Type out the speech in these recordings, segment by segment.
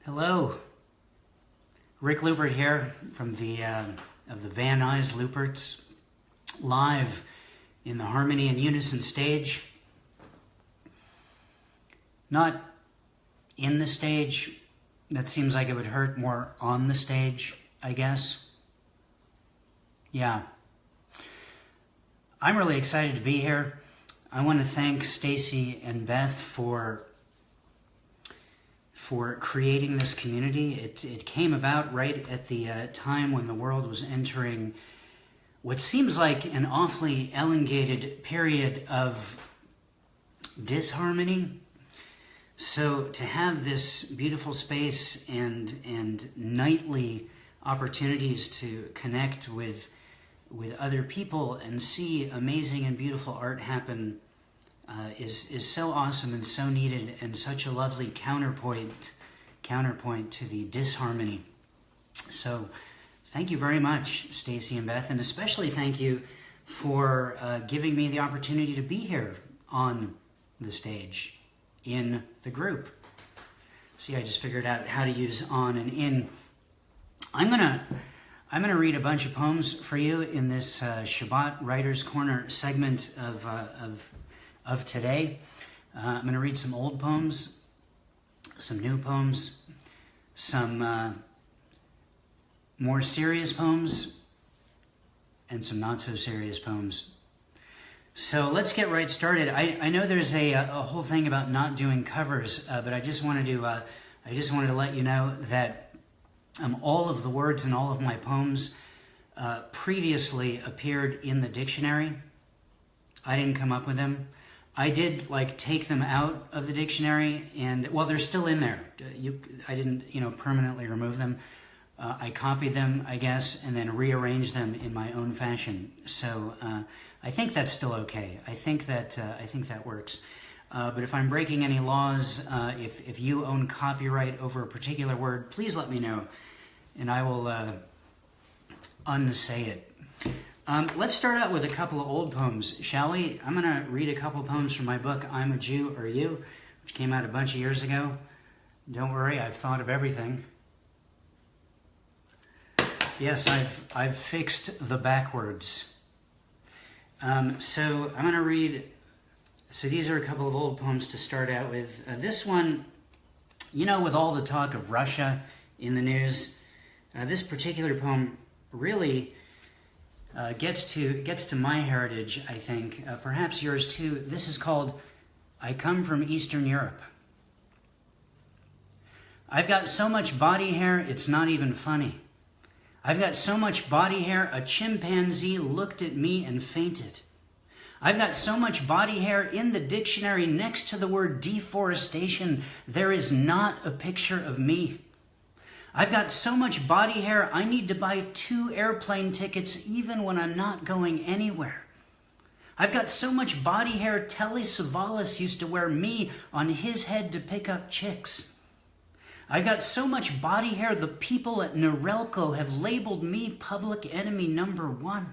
Hello, Rick Lupert here from the Van Nuys Luperts, live in the Harmony and Unison stage. Not in the stage, that seems like it would hurt, more on the stage, I guess. Yeah. I'm really excited to be here. I want to thank Stacy and Beth for creating this community. It came about right at the time when the world was entering what seems like an awfully elongated period of disharmony. So to have this beautiful space and nightly opportunities to connect with other people and see amazing and beautiful art happen is so awesome and so needed, and such a lovely counterpoint to the disharmony. So thank you very much, Stacy and Beth, and especially thank you for giving me the opportunity to be here on the stage in the group. See, I just figured out how to use on and in. I'm gonna read a bunch of poems for you in this Shabbat Writers Corner segment of today. I'm going to read some old poems, some new poems, some more serious poems, and some not so serious poems. So let's get right started. I know there's a whole thing about not doing covers, but I just wanted to let you know that all of the words in all of my poems previously appeared in the dictionary. I didn't come up with them. I did take them out of the dictionary, and well, they're still in there. I didn't permanently remove them. I copied them, I guess, and then rearranged them in my own fashion. So I think that's still okay. I think that works. But if I'm breaking any laws, if you own copyright over a particular word, please let me know, and I will unsay it. Let's start out with a couple of old poems, shall we? I'm going to read a couple of poems from my book, I'm a Jew or You, which came out a bunch of years ago. Don't worry, I've thought of everything. Yes, I've fixed the backwards. So I'm going to read, so these are a couple of old poems to start out with. This one, with all the talk of Russia in the news, this particular poem really gets to my heritage, I think, perhaps yours too. This is called I Come from Eastern Europe. I've got so much body hair, it's not even funny. I've got so much body hair, a chimpanzee looked at me and fainted. I've got so much body hair, in the dictionary next to the word deforestation, there is not a picture of me. I've got so much body hair, I need to buy 2 airplane tickets even when I'm not going anywhere. I've got so much body hair, Telly Savalas used to wear me on his head to pick up chicks. I've got so much body hair, the people at Norelco have labeled me public enemy number 1.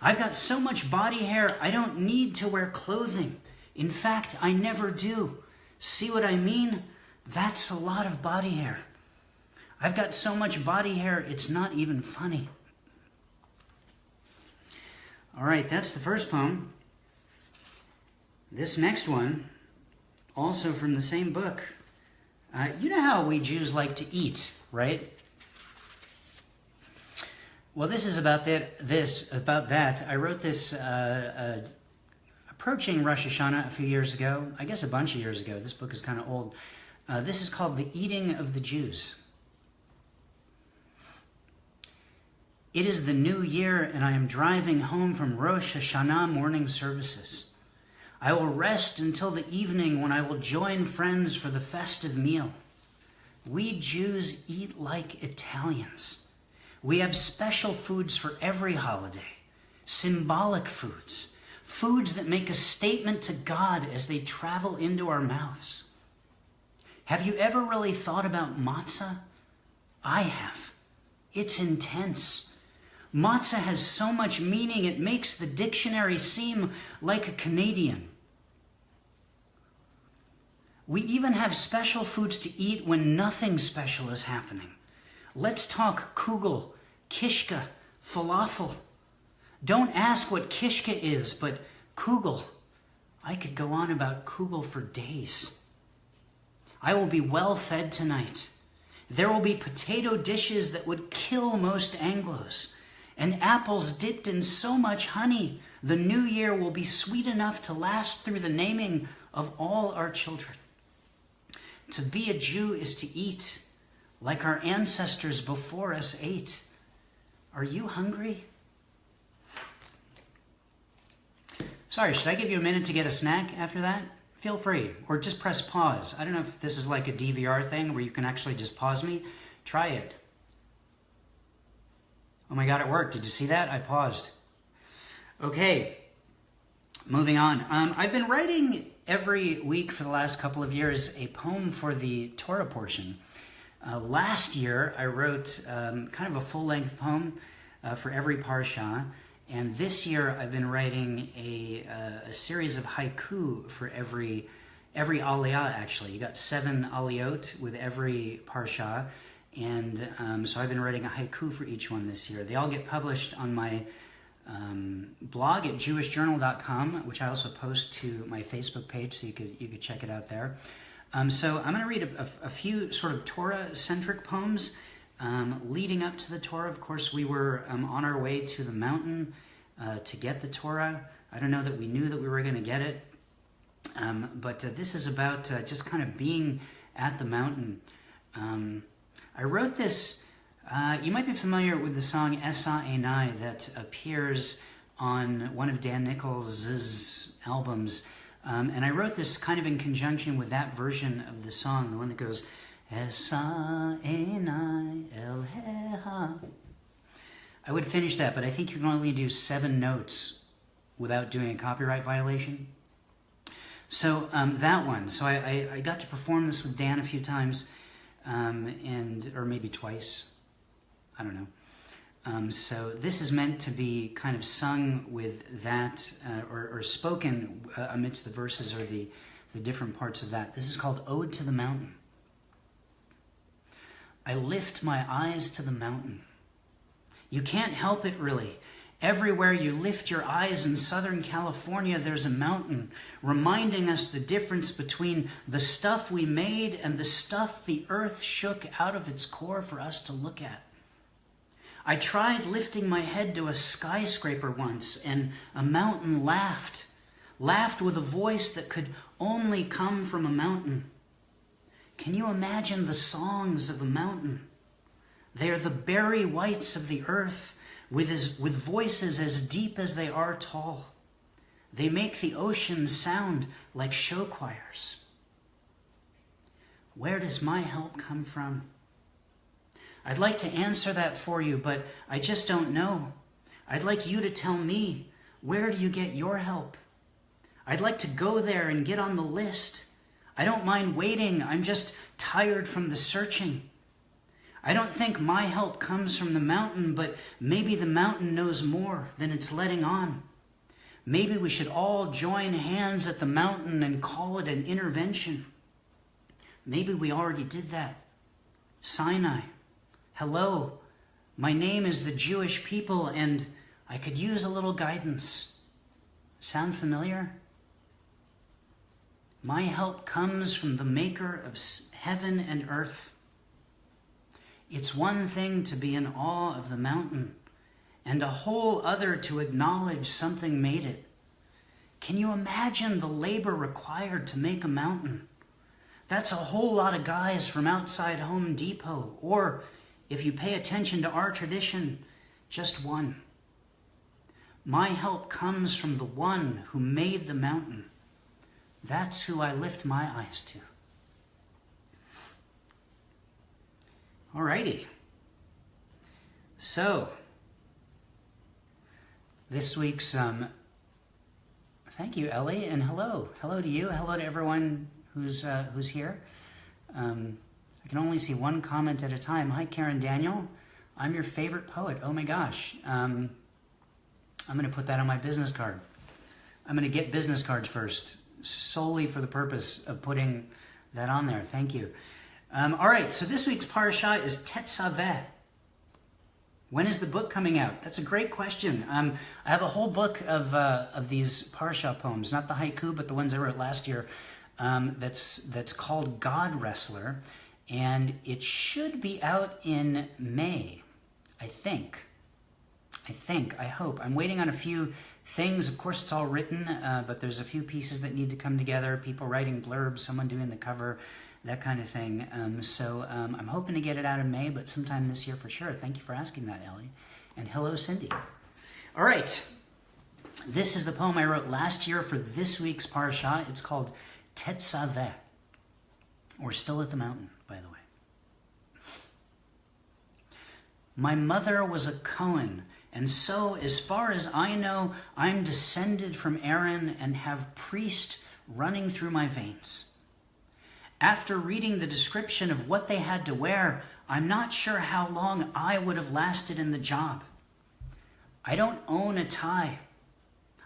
I've got so much body hair, I don't need to wear clothing. In fact, I never do. See what I mean? That's a lot of body hair. I've got so much body hair, it's not even funny. All right, that's the first poem. This next one, also from the same book. You know how we Jews like to eat, right? Well, this is about that. I wrote this approaching Rosh Hashanah a few years ago. I guess a bunch of years ago. This book is kind of old. This is called The Eating of the Jews. It is the new year, and I am driving home from Rosh Hashanah morning services. I will rest until the evening when I will join friends for the festive meal. We Jews eat like Italians. We have special foods for every holiday, symbolic foods, foods that make a statement to God as they travel into our mouths. Have you ever really thought about matzah? I have. It's intense. Matzah has so much meaning, it makes the dictionary seem like a Canadian. We even have special foods to eat when nothing special is happening. Let's talk kugel, kishka, falafel. Don't ask what kishka is, but kugel. I could go on about kugel for days. I will be well fed tonight. There will be potato dishes that would kill most Anglos, and apples dipped in so much honey. The new year will be sweet enough to last through the naming of all our children. To be a Jew is to eat like our ancestors before us ate. Are you hungry? Sorry, should I give you a minute to get a snack after that? Feel free, or just press pause. I don't know if this is like a DVR thing where you can actually just pause me. Try it. Oh my God, it worked. Did you see that? I paused. Okay, moving on. I've been writing every week for the last couple of years a poem for the Torah portion. Last year, I wrote kind of a full-length poem for every Parsha. And this year, I've been writing a series of haiku for every aliyah, actually. You got 7 aliyot with every parsha. And so I've been writing a haiku for each one this year. They all get published on my blog at jewishjournal.com, which I also post to my Facebook page, so you could check it out there. So I'm going to read a few sort of Torah-centric poems. Leading up to the Torah, of course, we were on our way to the mountain to get the Torah. I don't know that we knew that we were going to get it, but this is about just kind of being at the mountain. I wrote this, you might be familiar with the song Esa Einai that appears on one of Dan Nichols' albums, and I wrote this kind of in conjunction with that version of the song, the one that goes, Esa Einai Elheha. I would finish that, but I think you can only do 7 notes without doing a copyright violation. So that one. So I got to perform this with Dan a few times, or maybe twice. I don't know. So this is meant to be kind of sung with that, or spoken amidst the verses or the different parts of that. This is called Ode to the Mountain. I lift my eyes to the mountain. You can't help it, really. Everywhere you lift your eyes in Southern California, there's a mountain reminding us the difference between the stuff we made and the stuff the earth shook out of its core for us to look at. I tried lifting my head to a skyscraper once, and a mountain laughed with a voice that could only come from a mountain. Can you imagine the songs of a mountain? They are the berry whites of the earth, with voices as deep as they are tall. They make the ocean sound like show choirs. Where does my help come from? I'd like to answer that for you, but I just don't know. I'd like you to tell me, where do you get your help? I'd like to go there and get on the list. I don't mind waiting, I'm just tired from the searching. I don't think my help comes from the mountain, but maybe the mountain knows more than it's letting on. Maybe we should all join hands at the mountain and call it an intervention. Maybe we already did that. Sinai, hello, my name is the Jewish people and I could use a little guidance. Sound familiar? My help comes from the maker of heaven and earth. It's one thing to be in awe of the mountain, and a whole other to acknowledge something made it. Can you imagine the labor required to make a mountain? That's a whole lot of guys from outside Home Depot, or, if you pay attention to our tradition, just one. My help comes from the one who made the mountain. That's who I lift my eyes to. Alrighty. So, this week's, thank you, Ellie, and hello. Hello to you. Hello to everyone who's here. I can only see one comment at a time. Hi, Karen Daniel. I'm your favorite poet. Oh my gosh. I'm going to put that on my business card. I'm going to get business cards first, solely for the purpose of putting that on there. Thank you. All right, so this week's Parsha is Tetzaveh. When is the book coming out? That's a great question. I have a whole book of these Parsha poems, not the haiku, but the ones I wrote last year, that's called God Wrestler, and it should be out in May, I think. I hope. I'm waiting on a few things. Of course, it's all written, but there's a few pieces that need to come together, people writing blurbs, someone doing the cover, that kind of thing. So I'm hoping to get it out in May, but sometime this year for sure. Thank you for asking that, Ellie. And hello, Cindy. All right. This is the poem I wrote last year for this week's Parsha. It's called Tetzaveh, or Still at the Mountain, by the way. My mother was a Cohen, and so, as far as I know, I'm descended from Aaron and have priest running through my veins. After reading the description of what they had to wear, I'm not sure how long I would have lasted in the job. I don't own a tie.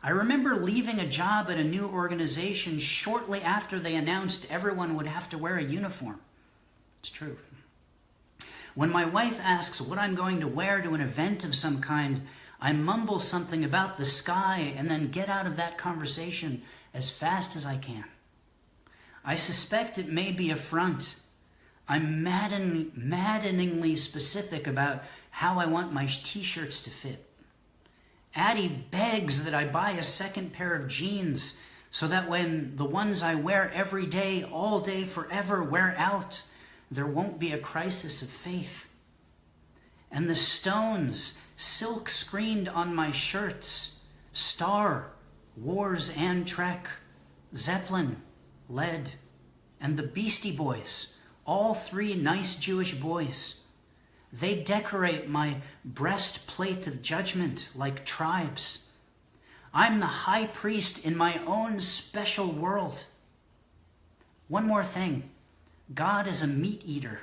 I remember leaving a job at a new organization shortly after they announced everyone would have to wear a uniform. It's true. When my wife asks what I'm going to wear to an event of some kind, I mumble something about the sky and then get out of that conversation as fast as I can. I suspect it may be a front. I'm maddeningly specific about how I want my t-shirts to fit. Addie begs that I buy a second pair of jeans so that when the ones I wear every day, all day, forever wear out, there won't be a crisis of faith. And the stones, silk screened on my shirts, Star, Wars and Trek, Zeppelin, Lead, and the Beastie Boys, all three nice Jewish boys. They decorate my breastplate of judgment like tribes. I'm the high priest in my own special world. One more thing. God is a meat eater,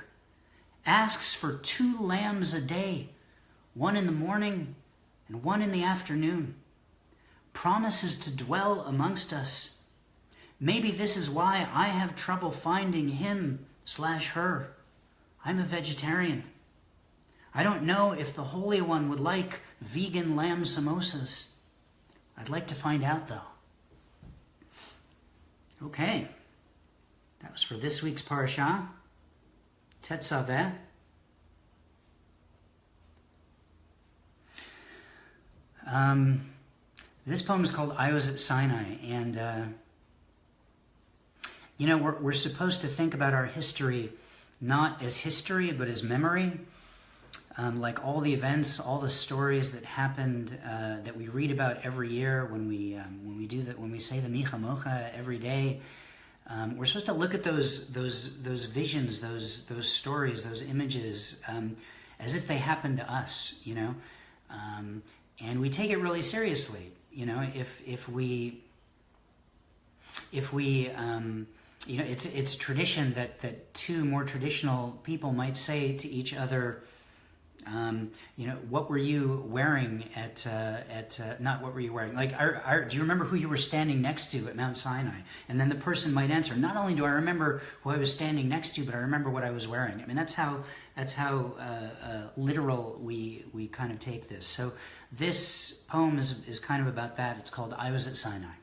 asks for 2 lambs a day, 1 in the morning and 1 in the afternoon, promises to dwell amongst us. Maybe this is why I have trouble finding him/her. I'm a vegetarian. I don't know if the Holy One would like vegan lamb samosas. I'd like to find out, though. Okay. That was for this week's Parsha, Tetzaveh. This poem is called I Was at Sinai, and we're supposed to think about our history not as history, but as memory. Like all the events, all the stories that happened that we read about every year when we do that, when we say the Micha Mocha every day. We're supposed to look at those visions, those stories, those images, as if they happened to us, and we take it really seriously. If we it's a tradition that 2 more traditional people might say to each other, what were you wearing not what were you wearing? Like, do you remember who you were standing next to at Mount Sinai? And then the person might answer, not only do I remember who I was standing next to, but I remember what I was wearing. I mean, that's how literal we kind of take this. So this poem is kind of about that. It's called I Was at Sinai.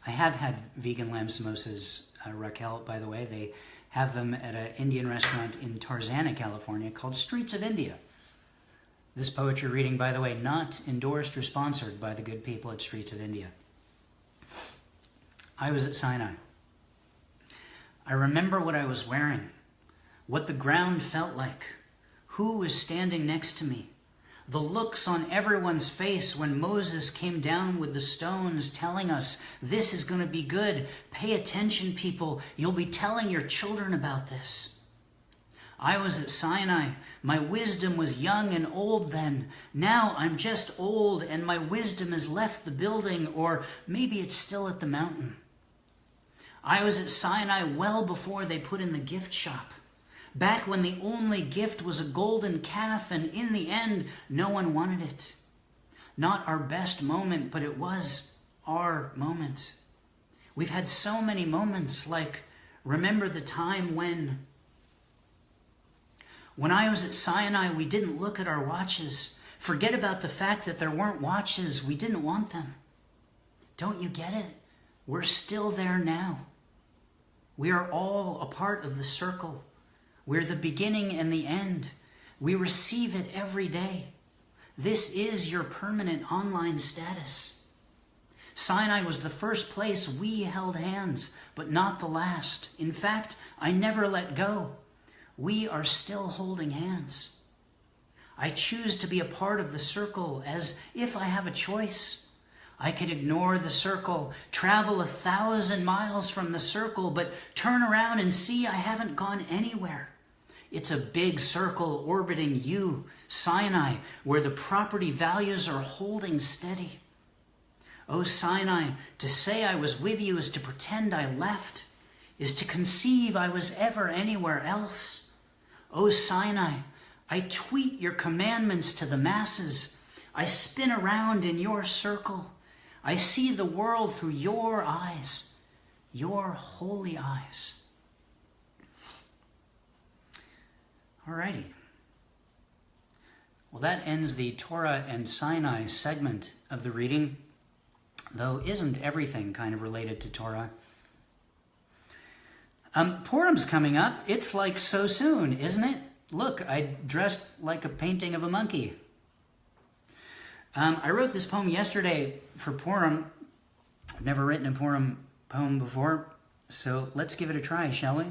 I have had vegan lamb samosas, Raquel, by the way. They have them at an Indian restaurant in Tarzana, California, called Streets of India. This poetry reading, by the way, not endorsed or sponsored by the good people at Streets of India. I was at Sinai. I remember what I was wearing, what the ground felt like, who was standing next to me, the looks on everyone's face when Moses came down with the stones telling us, this is going to be good. Pay attention, people. You'll be telling your children about this. I was at Sinai. My wisdom was young and old then. Now I'm just old and my wisdom has left the building, or maybe it's still at the mountain. I was at Sinai well before they put in the gift shop. Back when the only gift was a golden calf, and in the end, no one wanted it. Not our best moment, but it was our moment. We've had so many moments like, remember the time when I was at Sinai, we didn't look at our watches. Forget about the fact that there weren't watches. We didn't want them. Don't you get it? We're still there now. We are all a part of the circle. We're the beginning and the end. We receive it every day. This is your permanent online status. Sinai was the first place we held hands, but not the last. In fact, I never let go. We are still holding hands. I choose to be a part of the circle as if I have a choice. I could ignore the circle, travel 1,000 miles from the circle, but turn around and see I haven't gone anywhere. It's a big circle orbiting you, Sinai, where the property values are holding steady. Oh, Sinai, to say I was with you is to pretend I left, is to conceive I was ever anywhere else. Oh, Sinai, I tweet your commandments to the masses. I spin around in your circle. I see the world through your eyes, your holy eyes. Alrighty. Well, that ends the Torah and Sinai segment of the reading, though isn't everything kind of related to Torah? Purim's coming up. It's like so soon, isn't it? Look, I dressed like a painting of a monkey. I wrote this poem yesterday for Purim. I've never written a Purim poem before, so let's give it a try, shall we?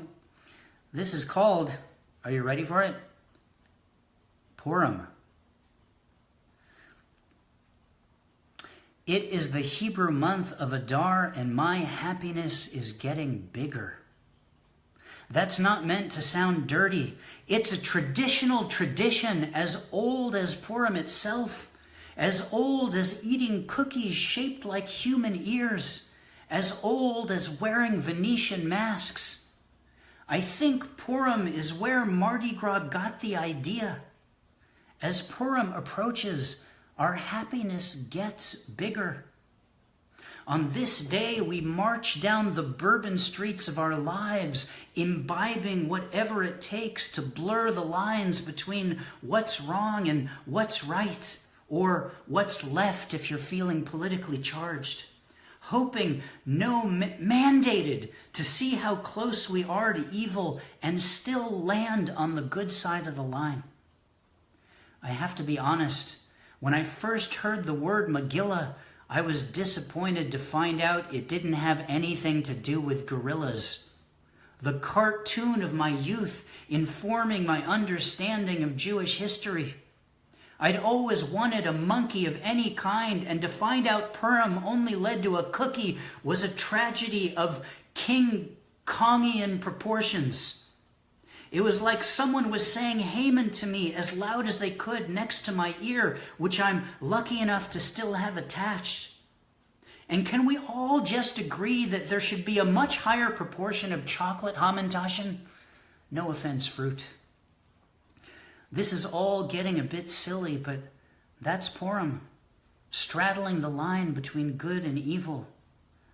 This is called, are you ready for it? Purim. It is the Hebrew month of Adar, and my happiness is getting bigger. That's not meant to sound dirty. It's a traditional tradition as old as Purim itself, as old as eating cookies shaped like human ears, as old as wearing Venetian masks. I think Purim is where Mardi Gras got the idea. As Purim approaches, our happiness gets bigger. On this day, we march down the bourbon streets of our lives, imbibing whatever it takes to blur the lines between what's wrong and what's right, or what's left if you're feeling politically charged. Hoping, mandated to see how close we are to evil and still land on the good side of the line. I have to be honest, when I first heard the word Megillah, I was disappointed to find out it didn't have anything to do with gorillas. The cartoon of my youth informing my understanding of Jewish history. I'd always wanted a monkey of any kind, and to find out Purim only led to a cookie was a tragedy of King Kongian proportions. It was like someone was saying Haman to me as loud as they could next to my ear, which I'm lucky enough to still have attached. And can we all just agree that there should be a much higher proportion of chocolate Hamantaschen? No offense, fruit. This is all getting a bit silly, but that's Purim, straddling the line between good and evil,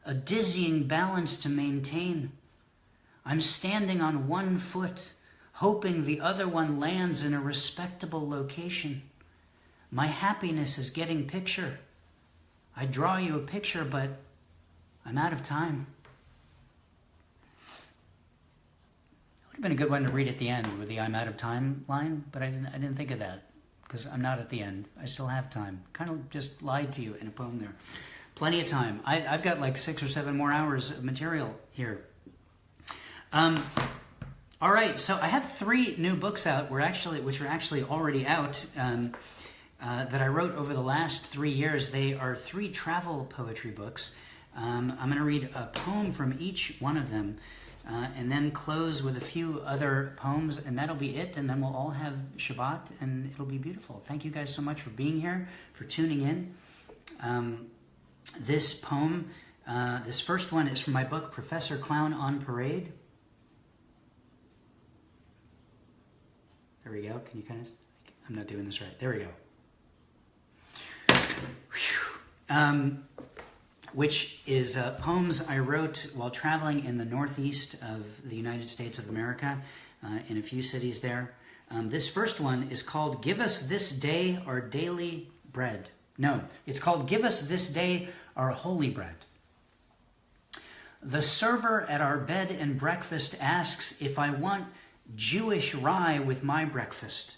a dizzying balance to maintain. I'm standing on one foot, hoping the other one lands in a respectable location. My happiness is getting picture. I draw you a picture, but I'm out of time. It would have been a good one to read at the end with the I'm out of time line, but I didn't think of that because I'm not at the end. I still have time. Kind of just lied to you in a poem there. Plenty of time. I've got like 6 or 7 more hours of material here. All right, so I have 3 new books out, which are actually already out, that I wrote over the last 3 years. They are 3 travel poetry books. I'm going to read a poem from each one of them, and then close with a few other poems, and that'll be it, and then we'll all have Shabbat, and it'll be beautiful. Thank you guys so much for being here, for tuning in. This poem, this first one is from my book, Professor Clown on Parade. There we go. Can you kind of... I'm not doing this right. There we go. which is poems I wrote while traveling in the northeast of the United States of America, in a few cities there. This first one is called Give Us This Day Our Daily Bread. No, it's called Give Us This Day Our Holy Bread. The server at our bed and breakfast asks if I want Jewish rye with my breakfast.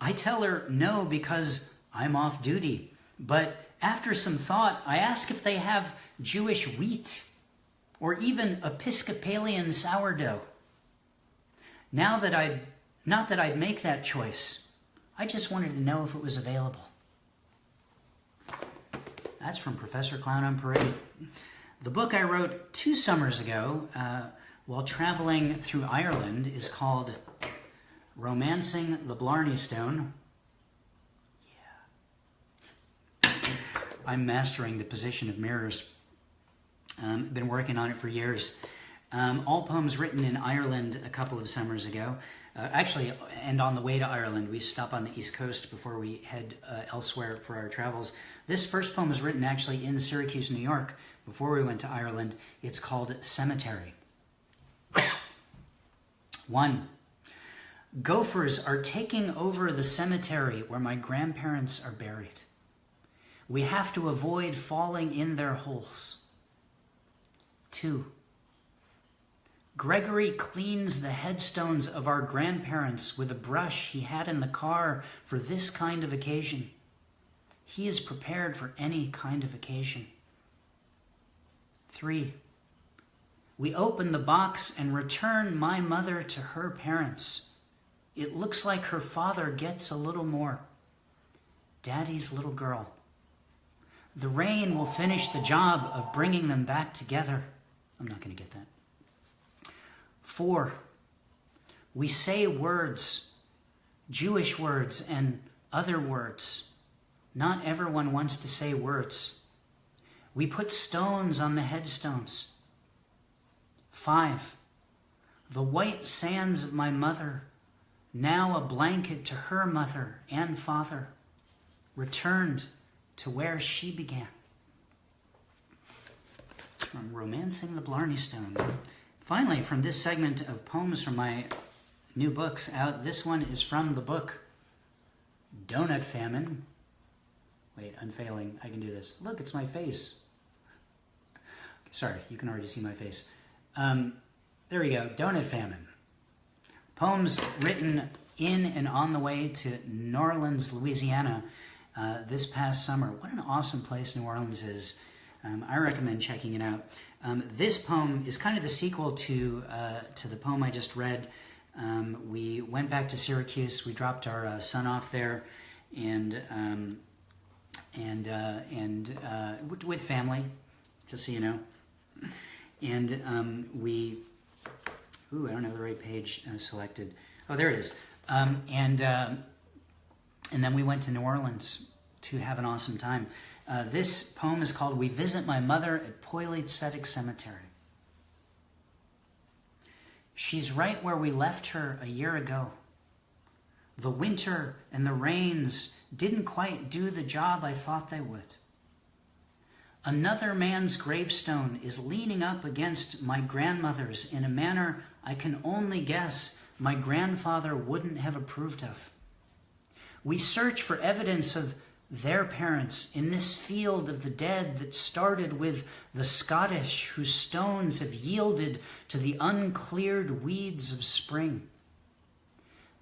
I tell her no because I'm off duty, but after some thought, I ask if they have Jewish wheat or even Episcopalian sourdough. Not that I'd make that choice. I just wanted to know if it was available. That's from Professor Clown on Parade. The book I wrote 2 summers ago while traveling through Ireland is called Romancing the Blarney Stone. Yeah. I'm mastering the position of mirrors. Been working on it for years. All poems written in Ireland a couple of summers ago. Actually, and on the way to Ireland, we stop on the East Coast before we head elsewhere for our travels. This first poem was written actually in Syracuse, New York, before we went to Ireland. It's called Cemetery. 1. Gophers are taking over the cemetery where my grandparents are buried. We have to avoid falling in their holes. 2. Gregory cleans the headstones of our grandparents with a brush he had in the car for this kind of occasion. He is prepared for any kind of occasion. 3. We open the box and return my mother to her parents. It looks like her father gets a little more. Daddy's little girl. The rain will finish the job of bringing them back together. I'm not going to get that. 4. We say words, Jewish words and other words. Not everyone wants to say words. We put stones on the headstones. 5. The white sands of my mother, now a blanket to her mother and father, returned to where she began. It's from Romancing the Blarney Stone. Finally, from this segment of poems from my new books out, this one is from the book Donut Famine. Wait, I'm failing. I can do this. Look, it's my face. Sorry, you can already see my face. There we go, Donut Famine. Poems written in and on the way to New Orleans, Louisiana this past summer. What an awesome place New Orleans is. I recommend checking it out. This poem is kind of the sequel to the poem I just read. We went back to Syracuse. We dropped our son off there, and with family, just so you know. And we, I don't have the right page selected. Oh, there it is. And then we went to New Orleans to have an awesome time. This poem is called We Visit My Mother at Poilet-Sedek Cemetery. She's right where we left her a year ago. The winter and the rains didn't quite do the job I thought they would. Another man's gravestone is leaning up against my grandmother's in a manner I can only guess my grandfather wouldn't have approved of. We search for evidence of their parents in this field of the dead that started with the Scottish, whose stones have yielded to the uncleared weeds of spring.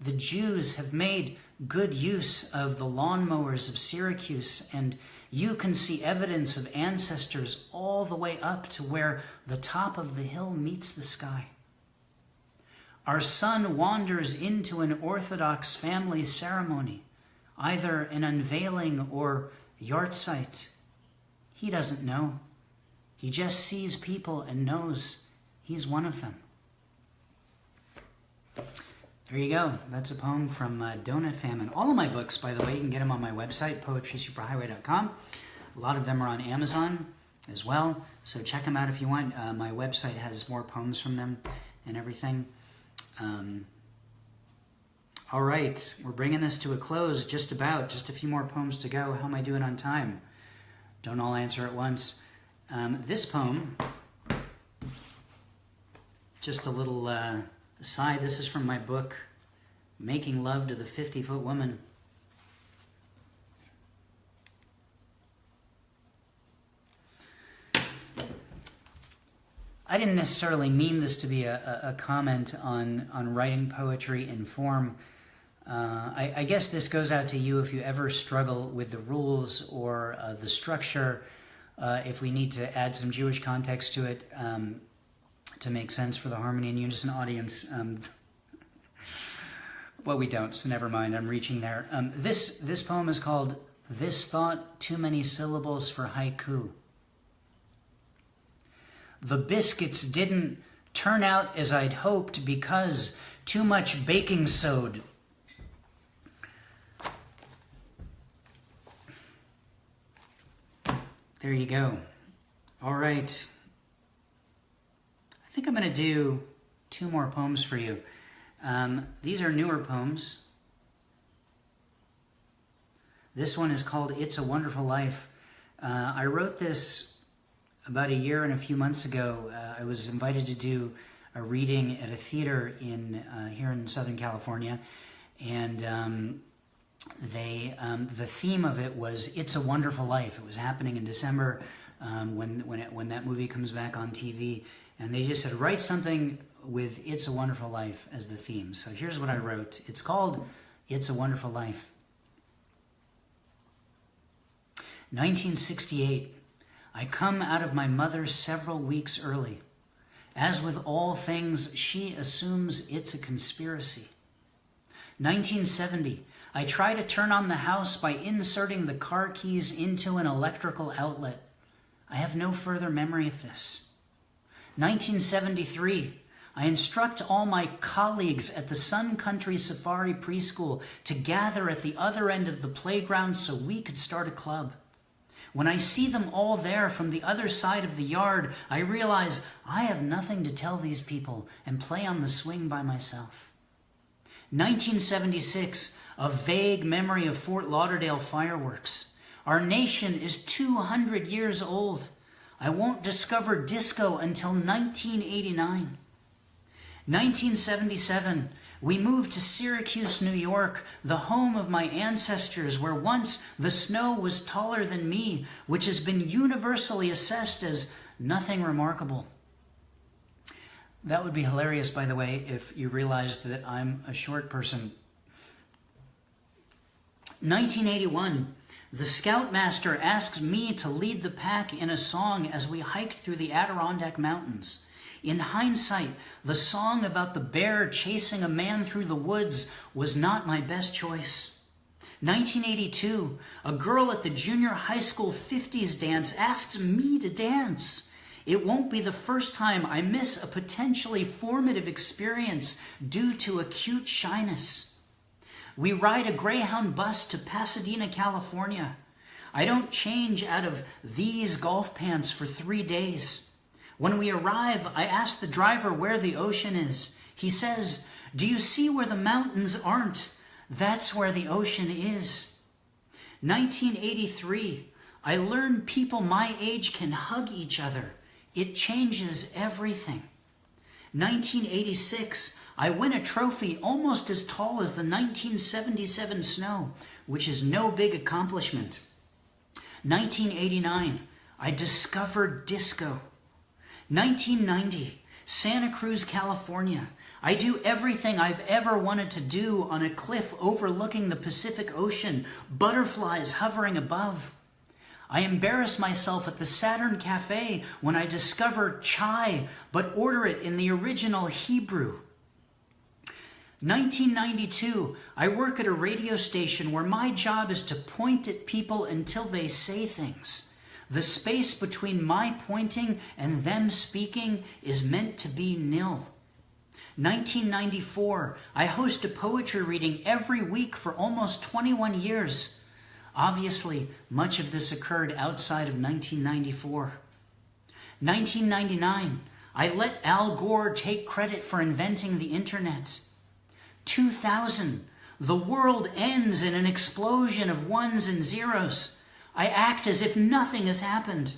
The Jews have made good use of the lawnmowers of Syracuse, and you can see evidence of ancestors all the way up to where the top of the hill meets the sky. Our son wanders into an Orthodox family ceremony, either an unveiling or yahrzeit. He doesn't know. He just sees people and knows he's one of them. There you go. That's a poem from Donut Famine. All of my books, by the way, you can get them on my website, poetrysuperhighway.com. A lot of them are on Amazon as well, so check them out if you want. My website has more poems from them and everything. All right, we're bringing this to a close just about. Just a few more poems to go. How am I doing on time? Don't all answer at once. This poem, just a little aside, this is from my book, Making Love to the 50-Foot Woman. I didn't necessarily mean this to be a comment on writing poetry in form. I guess this goes out to you if you ever struggle with the rules or the structure, if we need to add some Jewish context to it to make sense for the Harmony and Unison audience. Well, we don't, so never mind, I'm reaching there. This poem is called This Thought, Too Many Syllables for Haiku. The biscuits didn't turn out as I'd hoped because too much baking soda. There you go. All right. I think I'm going to do 2 more poems for you. These are newer poems. This one is called It's a Wonderful Life. I wrote this about a year and a few months ago. I was invited to do a reading at a theater here in Southern California, and the theme of it was "It's a Wonderful Life." It was happening in December when that movie comes back on TV, and they just said write something with "It's a Wonderful Life" as the theme. So here's what I wrote. It's called "It's a Wonderful Life." 1968. I come out of my mother several weeks early. As with all things, she assumes it's a conspiracy. 1970. I try to turn on the house by inserting the car keys into an electrical outlet. I have no further memory of this. 1973. I instruct all my colleagues at the Sun Country Safari Preschool to gather at the other end of the playground so we could start a club. When I see them all there from the other side of the yard, I realize I have nothing to tell these people and play on the swing by myself. 1976, a vague memory of Fort Lauderdale fireworks. Our nation is 200 years old. I won't discover disco until 1989. 1977, we moved to Syracuse, New York, the home of my ancestors, where once the snow was taller than me, which has been universally assessed as nothing remarkable. That would be hilarious, by the way, if you realized that I'm a short person. 1981, the Scoutmaster asks me to lead the pack in a song as we hiked through the Adirondack Mountains. In hindsight, the song about the bear chasing a man through the woods was not my best choice. 1982, a girl at the junior high school 50s dance asks me to dance. It won't be the first time I miss a potentially formative experience due to acute shyness. We ride a Greyhound bus to Pasadena, California. I don't change out of these golf pants for 3 days. When we arrive, I ask the driver where the ocean is. He says, "Do you see where the mountains aren't? That's where the ocean is." 1983, I learned people my age can hug each other. It changes everything. 1986, I win a trophy almost as tall as the 1977 snow, which is no big accomplishment. 1989, I discovered disco. 1990, Santa Cruz, California. I do everything I've ever wanted to do on a cliff overlooking the Pacific Ocean, butterflies hovering above. I embarrass myself at the Saturn Cafe when I discover chai, but order it in the original Hebrew. 1992, I work at a radio station where my job is to point at people until they say things. The space between my pointing and them speaking is meant to be nil. 1994, I host a poetry reading every week for almost 21 years. Obviously, much of this occurred outside of 1994. 1999, I let Al Gore take credit for inventing the internet. 2000, the world ends in an explosion of ones and zeros. I act as if nothing has happened.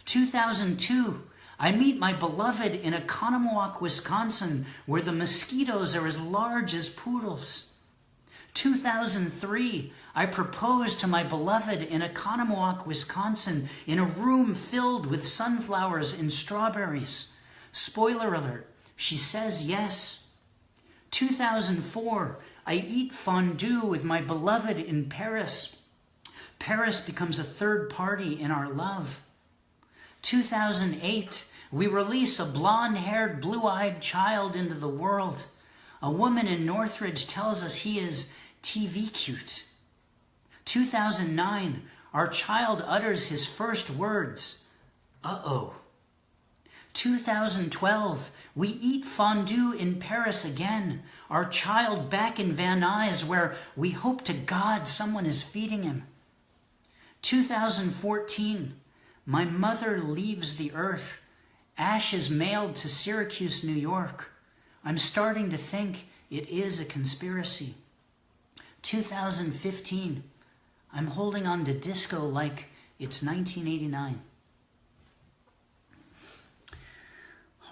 2002, I meet my beloved in Oconomowoc, Wisconsin, where the mosquitoes are as large as poodles. 2003, I propose to my beloved in Oconomowoc, Wisconsin, in a room filled with sunflowers and strawberries. Spoiler alert, she says yes. 2004, I eat fondue with my beloved in Paris. Paris becomes a third party in our love. 2008, we release a blonde-haired, blue-eyed child into the world. A woman in Northridge tells us he is TV cute. 2009, our child utters his first words, uh-oh. 2012, we eat fondue in Paris again. Our child back in Van Nuys, where we hope to God someone is feeding him. 2014, my mother leaves the earth. Ashes mailed to Syracuse, New York. I'm starting to think it is a conspiracy. 2015, I'm holding on to disco like it's 1989.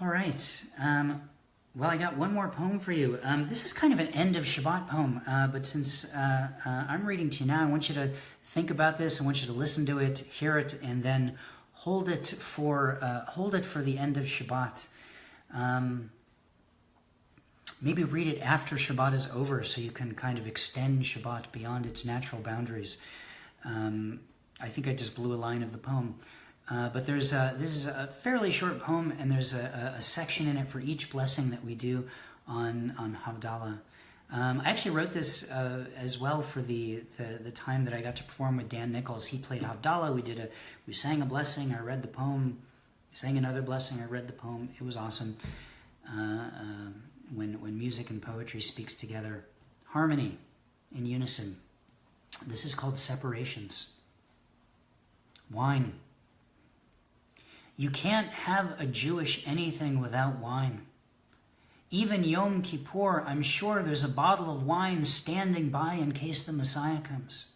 All right. Well, I got one more poem for you. This is kind of an end of Shabbat poem, but since I'm reading to you now, I want you to think about this. I want you to listen to it, hear it, and then hold it for the end of Shabbat. Maybe read it after Shabbat is over so you can kind of extend Shabbat beyond its natural boundaries. I think I just blew a line of the poem. But this is a fairly short poem, and there's a section in it for each blessing that we do on Havdalah. I actually wrote this as well for the time that I got to perform with Dan Nichols. He played Havdalah. We sang a blessing. I read the poem. We sang another blessing. I read the poem. It was awesome. When music and poetry speaks together, harmony in unison. This is called Separations. Wine. You can't have a Jewish anything without wine. Even Yom Kippur, I'm sure there's a bottle of wine standing by in case the Messiah comes.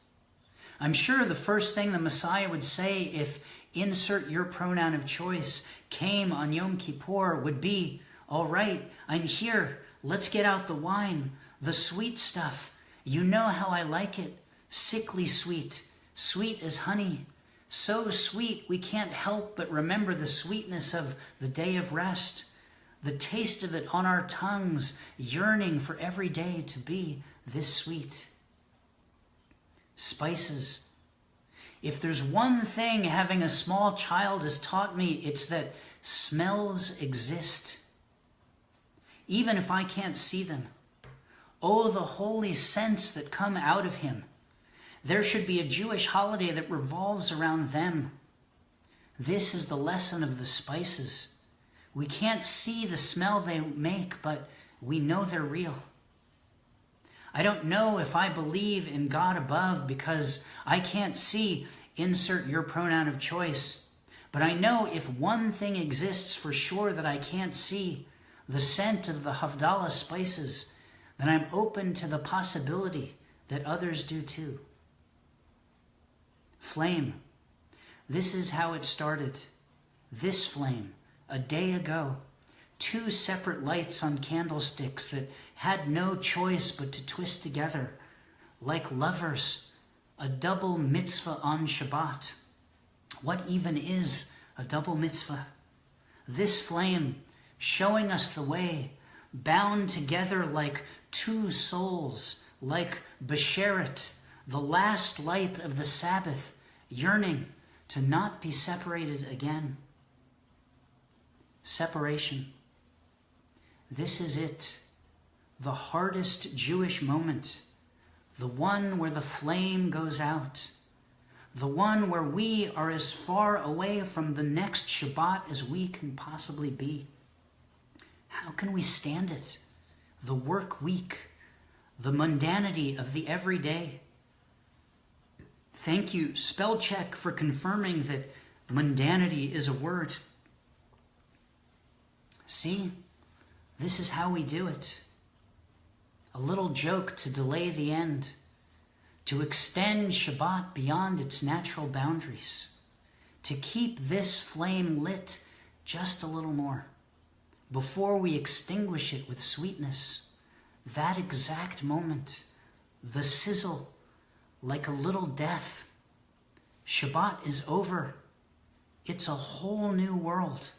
I'm sure the first thing the Messiah would say if insert your pronoun of choice came on Yom Kippur would be, all right, I'm here. Let's get out the wine, the sweet stuff. You know how I like it. Sickly sweet, sweet as honey. So sweet we can't help but remember the sweetness of the day of rest, the taste of it on our tongues, yearning for every day to be this sweet. Spices. If there's one thing having a small child has taught me, it's that smells exist. Even if I can't see them. Oh, the holy scents that come out of him. There should be a Jewish holiday that revolves around them. This is the lesson of the spices. We can't see the smell they make, but we know they're real. I don't know if I believe in God above because I can't see, insert your pronoun of choice. But I know if one thing exists for sure that I can't see, the scent of the Havdalah spices, then I'm open to the possibility that others do too. Flame. This is how it started. This flame, a day ago, 2 separate lights on candlesticks that had no choice but to twist together, like lovers, a double mitzvah on Shabbat. What even is a double mitzvah? This flame, showing us the way, bound together like 2 souls, like Besheret, the last light of the Sabbath, yearning to not be separated again. Separation. This is it, the hardest Jewish moment, the one where the flame goes out, the one where we are as far away from the next Shabbat as we can possibly be. How can we stand it? The work week, the mundanity of the everyday. Thank you, spell check, for confirming that mundanity is a word. See, this is how we do it. A little joke to delay the end. to extend Shabbat beyond its natural boundaries, to keep this flame lit just a little more before we extinguish it with sweetness. That exact moment, the sizzle, like a little death. Shabbat is over. It's a whole new world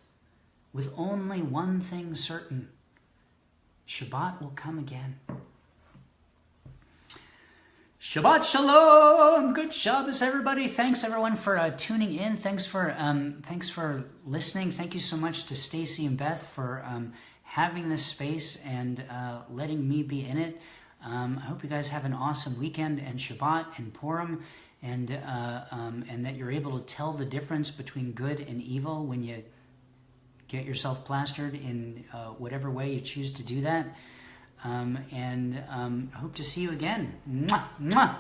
with only one thing certain. Shabbat will come again. Shabbat Shalom! Good Shabbos, everybody. Thanks, everyone, for tuning in. Thanks for listening. Thank you so much to Stacy and Beth for having this space and letting me be in it. I hope you guys have an awesome weekend and Shabbat and Purim, and that you're able to tell the difference between good and evil when you get yourself plastered in whatever way you choose to do that. I hope to see you again. Mwah, mwah.